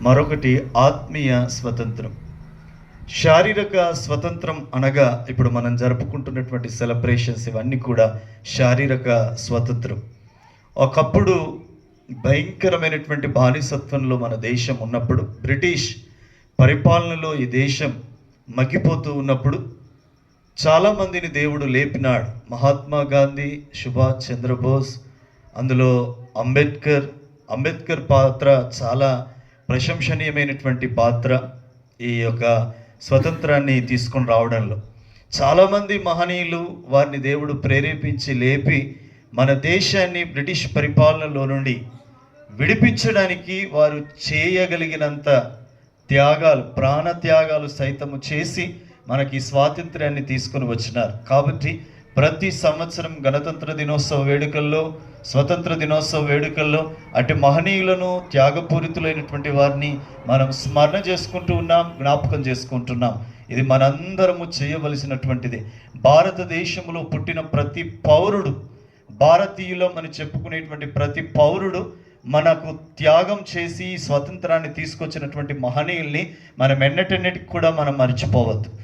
మరొకటి ఆత్మీయ స్వతంత్రం. శారీరక స్వతంత్రం అనగా ఇప్పుడు మనం జరుపుకుంటున్నటువంటి సెలబ్రేషన్స్ ఇవన్నీ కూడా శారీరక స్వతంత్రం. ఒకప్పుడు భయంకరమైనటువంటి బానిసత్వంలో మన దేశం ఉన్నప్పుడు, బ్రిటిష్ పరిపాలనలో ఈ దేశం మగ్గిపోతూ ఉన్నప్పుడు చాలామందిని దేవుడు లేపినాడు. మహాత్మా గాంధీ, సుభాష్ చంద్రబోస్, అందులో అంబేద్కర్ పాత్ర చాలా ప్రశంసనీయమైనటువంటి పాత్ర. ఈ యొక్క స్వతంత్రాన్ని తీసుకొని రావడంలో చాలామంది మహనీయులు, వారిని దేవుడు ప్రేరేపించి లేపి మన దేశాన్ని బ్రిటిష్ పరిపాలనలో నుండి విడిపించడానికి వారు చేయగలిగినంత త్యాగాలు, ప్రాణ త్యాగాలు సైతము చేసి మనకి స్వాతంత్ర్యాన్ని తీసుకొని వచ్చినారు. కాబట్టి ప్రతి సంవత్సరం గణతంత్ర దినోత్సవ వేడుకల్లో, స్వతంత్ర దినోత్సవ వేడుకల్లో అటు మహనీయులను, త్యాగపూరితులైనటువంటి వారిని మనం స్మరణ చేసుకుంటూ ఉన్నాం, జ్ఞాపకం చేసుకుంటున్నాం. ఇది మనందరము చేయవలసినటువంటిది. భారతదేశంలో పుట్టిన ప్రతి పౌరుడు, భారతీయులం అని చెప్పుకునేటువంటి ప్రతి పౌరుడు మనకు త్యాగం చేసి స్వతంత్రాన్ని తీసుకొచ్చినటువంటి మహనీయుల్ని మనం ఎన్నటెన్నటికి కూడా మనం మర్చిపోవద్దు.